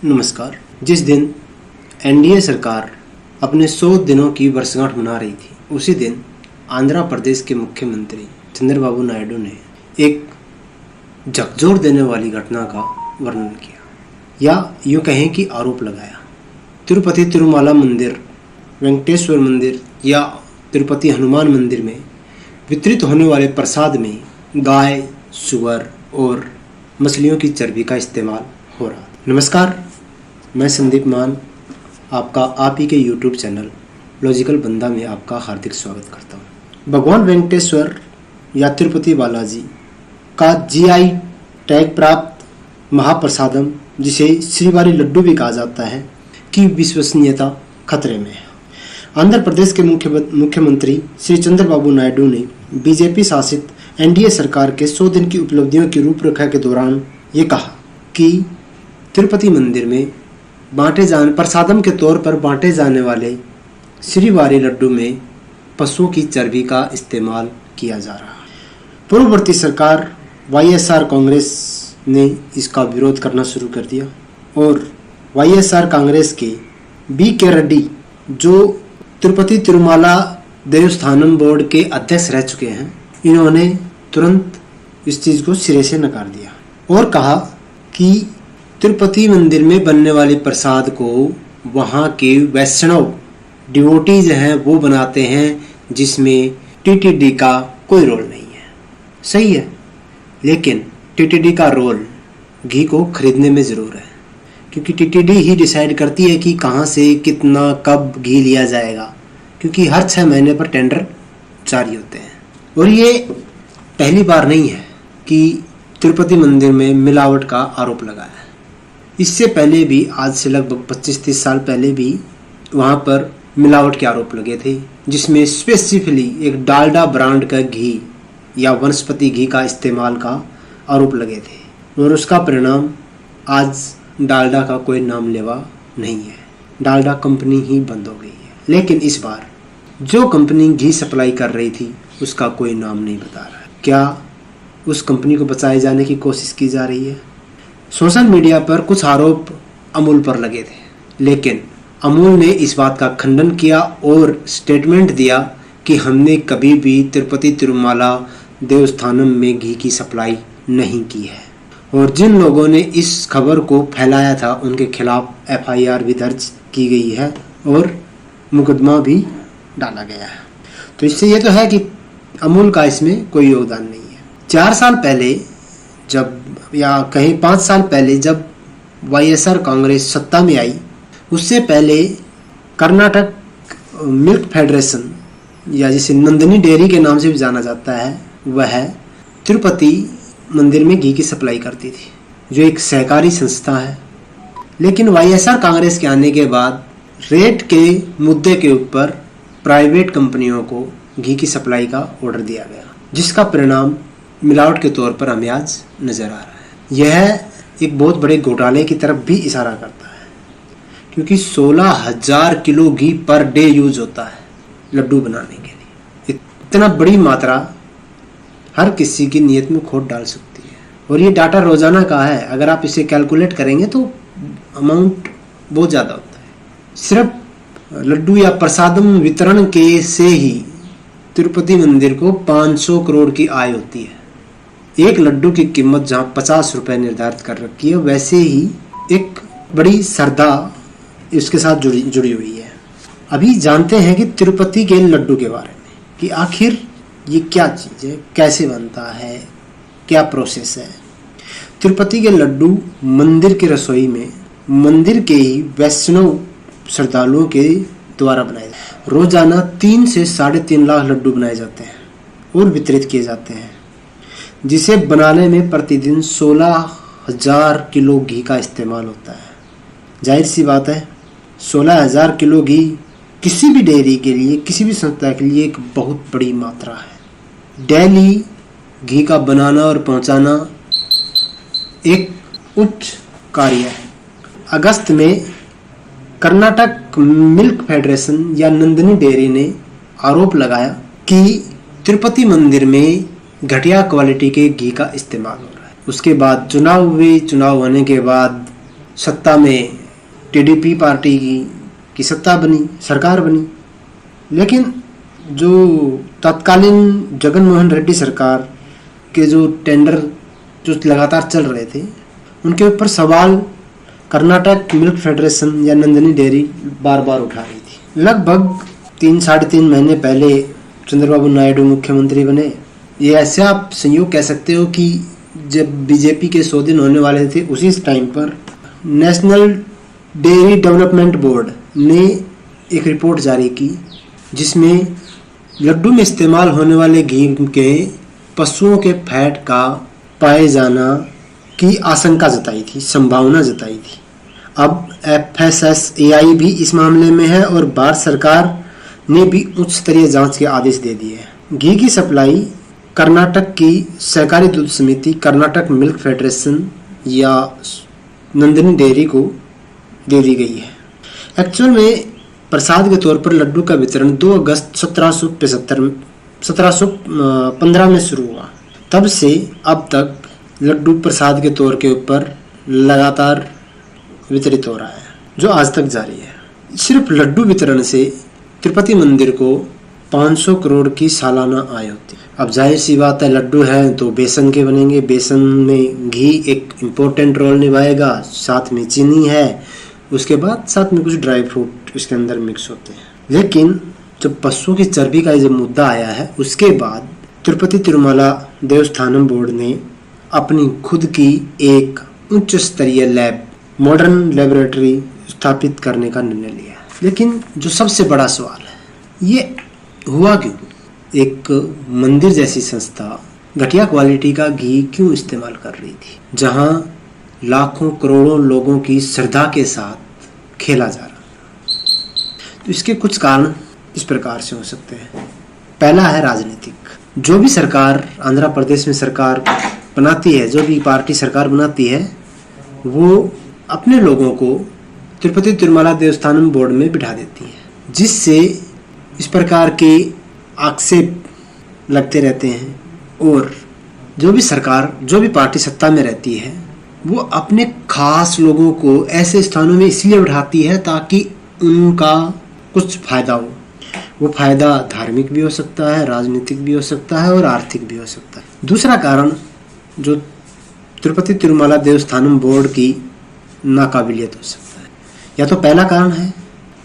नमस्कार। जिस दिन एनडीए सरकार अपने 100 दिनों की वर्षगांठ मना रही थी, उसी दिन आंध्र प्रदेश के मुख्यमंत्री चंद्रबाबू नायडू ने एक झकझोर देने वाली घटना का वर्णन किया, या यूँ कहें कि आरोप लगाया। तिरुपति तिरुमाला मंदिर, वेंकटेश्वर मंदिर या तिरुपति हनुमान मंदिर में वितरित होने वाले प्रसाद में गाय, सुअर और मछलियों की चर्बी का इस्तेमाल हो रहा। नमस्कार, मैं संदीप मान आपका आप ही के YouTube चैनल लॉजिकल बंदा में आपका हार्दिक स्वागत करता हूँ। भगवान वेंकटेश्वर या तिरुपति बालाजी का GI टैग प्राप्त महाप्रसादम, जिसे श्रीवारी लड्डू भी कहा जाता है, की विश्वसनीयता खतरे में है। आंध्र प्रदेश के मुख्यमंत्री श्री चंद्रबाबू नायडू ने बीजेपी शासित एनडीए सरकार के 100 दिन की उपलब्धियों की रूपरेखा के दौरान ये कहा कि तिरुपति मंदिर में प्रसादम के तौर पर बांटे जाने वाले श्रीवारी लड्डू में पशुओं की चर्बी का इस्तेमाल किया जा रहा है। पूर्ववर्ती सरकार YSR कांग्रेस ने इसका विरोध करना शुरू कर दिया और YSR कांग्रेस के BK रेड्डी, जो तिरुपति तिरुमाला देवस्थानम बोर्ड के अध्यक्ष रह चुके हैं, इन्होंने तुरंत इस चीज़ को सिरे से नकार दिया और कहा कि तिरुपति मंदिर में बनने वाले प्रसाद को वहाँ के वैष्णव डिवोटीज हैं वो बनाते हैं, जिसमें TTD का कोई रोल नहीं है। सही है, लेकिन TTD का रोल घी को खरीदने में ज़रूर है, क्योंकि TTD ही डिसाइड करती है कि कहाँ से कितना कब घी लिया जाएगा, क्योंकि हर 6 महीने पर टेंडर जारी होते हैं। और ये पहली बार नहीं है कि तिरुपति मंदिर में मिलावट का आरोप लगा है। इससे पहले भी, आज से लगभग 25-30 साल पहले भी वहाँ पर मिलावट के आरोप लगे थे, जिसमें स्पेसिफिकली एक डालडा ब्रांड का घी या वनस्पति घी का इस्तेमाल का आरोप लगे थे, और उसका परिणाम आज डालडा का कोई नाम लेवा नहीं है। डालडा कंपनी ही बंद हो गई है। लेकिन इस बार जो कंपनी घी सप्लाई कर रही थी उसका कोई नाम नहीं बता रहा है। क्या उस कंपनी को बचाए जाने की कोशिश की जा रही है? सोशल मीडिया पर कुछ आरोप अमूल पर लगे थे, लेकिन अमूल ने इस बात का खंडन किया और स्टेटमेंट दिया कि हमने कभी भी तिरुपति तिरुमाला देवस्थानम में घी की सप्लाई नहीं की है, और जिन लोगों ने इस खबर को फैलाया था उनके खिलाफ FIR भी दर्ज की गई है और मुकदमा भी डाला गया है। तो इससे ये तो है कि अमूल का इसमें कोई योगदान नहीं है। 4 साल पहले जब, या कहीं 5 साल पहले जब YSR कांग्रेस सत्ता में आई, उससे पहले कर्नाटक मिल्क फेडरेशन, या जिसे नंदिनी डेयरी के नाम से भी जाना जाता है, वह तिरुपति मंदिर में घी की सप्लाई करती थी, जो एक सहकारी संस्था है। लेकिन YSR कांग्रेस के आने के बाद रेट के मुद्दे के ऊपर प्राइवेट कंपनियों को घी की सप्लाई का ऑर्डर दिया गया, जिसका परिणाम मिलावट के तौर पर हमें आज नज़र आ रहा है। यह एक बहुत बड़े घोटाले की तरफ भी इशारा करता है, क्योंकि 16,000 किलो घी पर डे यूज होता है लड्डू बनाने के लिए। इतना बड़ी मात्रा हर किसी की नीयत में खोट डाल सकती है, और ये डाटा रोजाना का है। अगर आप इसे कैलकुलेट करेंगे तो अमाउंट बहुत ज़्यादा होता है। सिर्फ लड्डू या प्रसादम वितरण के से ही तिरुपति मंदिर को 500 करोड़ की आय होती है। एक लड्डू की कीमत जहाँ 50 रुपये निर्धारित कर रखी है, वैसे ही एक बड़ी श्रद्धा इसके साथ जुड़ी हुई है। अभी जानते हैं कि तिरुपति के लड्डू के बारे में, कि आखिर ये क्या चीज़ है, कैसे बनता है, क्या प्रोसेस है। तिरुपति के लड्डू मंदिर की रसोई में मंदिर के ही वैष्णव श्रद्धालुओं के द्वारा बनाए जाते हैं। रोजाना 3 से 3.5 लाख लड्डू बनाए जाते हैं और वितरित किए जाते हैं, जिसे बनाने में प्रतिदिन 16,000 किलो घी का इस्तेमाल होता है। जाहिर सी बात है, 16,000 किलो घी किसी भी डेयरी के लिए, किसी भी संस्था के लिए एक बहुत बड़ी मात्रा है। डेली घी का बनाना और पहुंचाना एक उच्च कार्य है। अगस्त में कर्नाटक मिल्क फेडरेशन या नंदिनी डेयरी ने आरोप लगाया कि तिरुपति मंदिर में घटिया क्वालिटी के घी का इस्तेमाल हो रहा है। उसके बाद चुनाव हुए। चुनाव होने के बाद सत्ता में टीडीपी पार्टी की सत्ता बनी, सरकार बनी। लेकिन जो तत्कालीन जगन मोहन रेड्डी सरकार के जो टेंडर जो लगातार चल रहे थे, उनके ऊपर सवाल कर्नाटक मिल्क फेडरेशन या नंदिनी डेयरी बार बार उठा रही थी। लगभग 3-3.5 महीने पहले चंद्रबाबू नायडू मुख्यमंत्री बने। ये ऐसे आप संयोग कह सकते हो कि जब बीजेपी के 100 दिन होने वाले थे, उसी टाइम पर नेशनल डेयरी डेवलपमेंट बोर्ड ने एक रिपोर्ट जारी की, जिसमें लड्डू में इस्तेमाल होने वाले घी के पशुओं के फैट का पाए जाना की आशंका जताई थी, संभावना जताई थी। अब FSSAI भी इस मामले में है और भारत सरकार ने भी उच्च स्तरीय जांच के आदेश दे दिए हैं। घी की सप्लाई कर्नाटक की सहकारी दूध समिति, कर्नाटक मिल्क फेडरेशन या नंदिनी डेयरी को दे दी गई है। एक्चुअल में प्रसाद के तौर पर लड्डू का वितरण 2 अगस्त 1715 में शुरू हुआ। तब से अब तक लड्डू प्रसाद के तौर के ऊपर लगातार वितरित हो रहा है, जो आज तक जारी है। सिर्फ लड्डू वितरण से तिरुपति मंदिर को 500 करोड़ की सालाना आय होती है। अब जाहिर सी बात है, लड्डू है तो बेसन के बनेंगे, बेसन में घी एक इम्पोर्टेंट रोल निभाएगा, साथ में चीनी है, उसके बाद साथ में कुछ ड्राई फ्रूट इसके अंदर मिक्स होते हैं। लेकिन जब पशुओं की चर्बी का जब मुद्दा आया है, उसके बाद तिरुपति तिरुमला देवस्थानम बोर्ड ने अपनी खुद की एक उच्च स्तरीय लैब, मॉडर्न लेबोरेटरी स्थापित करने का निर्णय लिया। लेकिन जो सबसे बड़ा सवाल है, ये हुआ क्यों? एक मंदिर जैसी संस्था घटिया क्वालिटी का घी क्यों इस्तेमाल कर रही थी, जहां लाखों करोड़ों लोगों की श्रद्धा के साथ खेला जा रहा? तो इसके कुछ कारण इस प्रकार से हो सकते हैं। पहला है राजनीतिक। जो भी सरकार आंध्र प्रदेश में सरकार बनाती है, जो भी पार्टी सरकार बनाती है, वो अपने लोगों को तिरुपति तिरुमला देवस्थानम बोर्ड में बिठा देती है, जिससे इस प्रकार के आक्षेप लगते रहते हैं। और जो भी सरकार, जो भी पार्टी सत्ता में रहती है, वो अपने खास लोगों को ऐसे स्थानों में इसलिए बिठाती है ताकि उनका कुछ फायदा हो। वो फायदा धार्मिक भी हो सकता है, राजनीतिक भी हो सकता है और आर्थिक भी हो सकता है। दूसरा कारण जो तिरुपति तिरुमला देवस्थानम बोर्ड की नाकाबिलियत हो सकता है। या तो पहला कारण है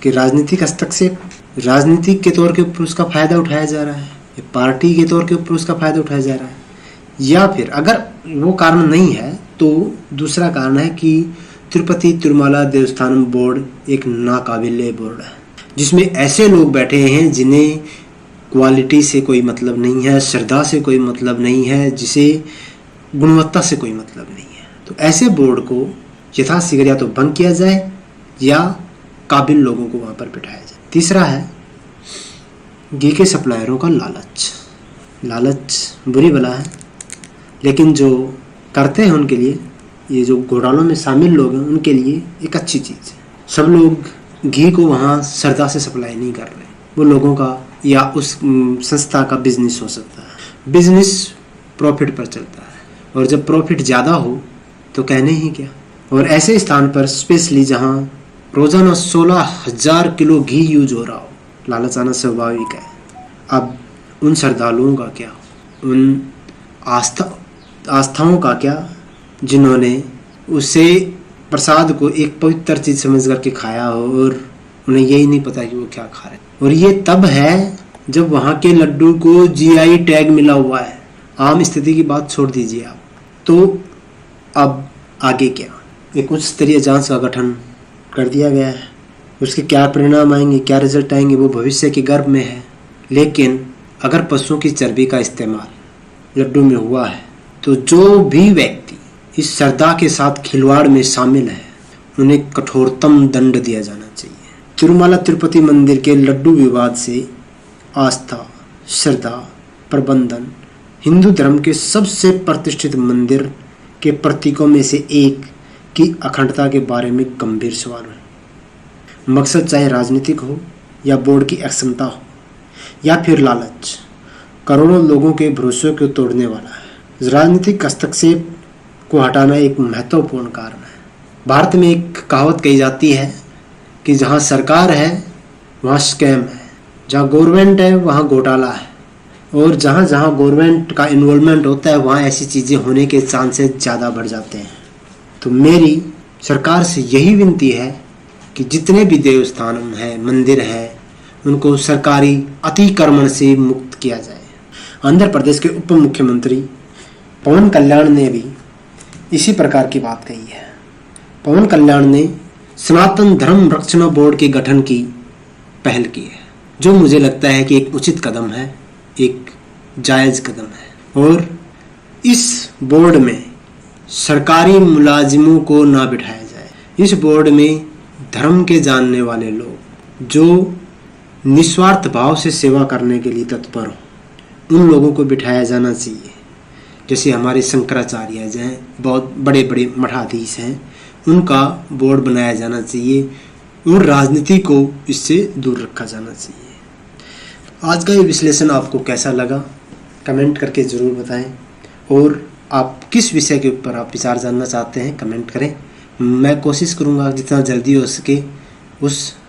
कि राजनीतिक हस्तक्षेप, राजनीतिक के तौर के ऊपर उसका फायदा उठाया जा रहा है, या पार्टी के तौर के ऊपर उसका फायदा उठाया जा रहा है। या फिर अगर वो कारण नहीं है तो दूसरा कारण है कि तिरुपति तिरुमला देवस्थानम बोर्ड एक नाकाबिले बोर्ड है, जिसमें ऐसे लोग बैठे हैं जिन्हें क्वालिटी से कोई मतलब नहीं है, श्रद्धा से कोई मतलब नहीं है, जिसे गुणवत्ता से कोई मतलब नहीं है। तो ऐसे बोर्ड को यथाशीघ्र या तो भंग किया जाए या काबिल लोगों को वहाँ पर बिठाया जाए। तीसरा है घी के सप्लायरों का लालच। लालच बुरी बला है, लेकिन जो करते हैं उनके लिए, ये जो घोटालों में शामिल लोग हैं उनके लिए एक अच्छी चीज़ है। सब लोग घी को वहाँ श्रद्धा से सप्लाई नहीं कर रहे, वो लोगों का या उस संस्था का बिजनेस हो सकता है। बिजनेस प्रॉफिट पर चलता है, और जब प्रॉफिट ज़्यादा हो तो कहने ही क्या। और ऐसे स्थान पर स्पेशली जहाँ रोज़ाना 16,000 किलो घी यूज हो रहा हो, लालच आना स्वाभाविक है। अब उन श्रद्धालुओं का क्या, उन आस्थाओं का क्या, जिन्होंने उसे प्रसाद को एक पवित्र चीज़ समझ करके खाया हो और उन्हें यही नहीं पता कि वो क्या खा रहे। और ये तब है जब वहाँ के लड्डू को GI टैग मिला हुआ है। आम स्थिति की बात छोड़ दीजिए आप। तो अब आगे क्या? एक उच्च स्तरीय जांच का गठन कर दिया गया है। उसके क्या परिणाम आएंगे, क्या रिजल्ट आएंगे, वो भविष्य के गर्भ में है। लेकिन अगर पशुओं की चर्बी का इस्तेमाल लड्डू में हुआ है तो जो भी व्यक्ति इस श्रद्धा के साथ खिलवाड़ में शामिल है, उन्हें कठोरतम दंड दिया जाना चाहिए। तिरुमला तिरुपति मंदिर के लड्डू विवाद से आस्था, श्रद्धा, प्रबंधन हिंदू धर्म के सबसे प्रतिष्ठित मंदिर के प्रतीकों में से एक की अखंडता के बारे में गंभीर सवाल है। मकसद चाहे राजनीतिक हो या बोर्ड की अक्षमता हो या फिर लालच, करोड़ों लोगों के भरोसे को तोड़ने वाला है। राजनीतिक हस्तक्षेप को हटाना एक महत्वपूर्ण कारण है। भारत में एक कहावत कही जाती है कि जहाँ सरकार है वहाँ स्कैम है, जहाँ गवर्नमेंट है वहाँ घोटाला है, और जहाँ जहाँ गवर्नमेंट का इन्वॉल्वमेंट होता है वहाँ ऐसी चीज़ें होने के चांसेस ज़्यादा बढ़ जाते हैं। तो मेरी सरकार से यही विनती है कि जितने भी देवस्थान हैं, मंदिर हैं, उनको सरकारी अतिक्रमण से मुक्त किया जाए। आंध्र प्रदेश के उप मुख्यमंत्री पवन कल्याण ने भी इसी प्रकार की बात कही है। पवन कल्याण ने सनातन धर्म रक्षण बोर्ड के गठन की पहल की है, जो मुझे लगता है कि एक उचित कदम है, एक जायज़ कदम है। और इस बोर्ड में सरकारी मुलाजिमों को ना बिठाया जाए। इस बोर्ड में धर्म के जानने वाले लोग जो निस्वार्थ भाव से सेवा करने के लिए तत्पर हों, उन लोगों को बिठाया जाना चाहिए। जैसे हमारे शंकराचार्य हैं, बहुत बड़े बड़े मठाधीश हैं, उनका बोर्ड बनाया जाना चाहिए और राजनीति को इससे दूर रखा जाना चाहिए। आज का ये विश्लेषण आपको कैसा लगा कमेंट करके ज़रूर बताएं, और आप किस विषय के ऊपर आप विचार जानना चाहते हैं कमेंट करें। मैं कोशिश करूँगा जितना जल्दी हो सके उस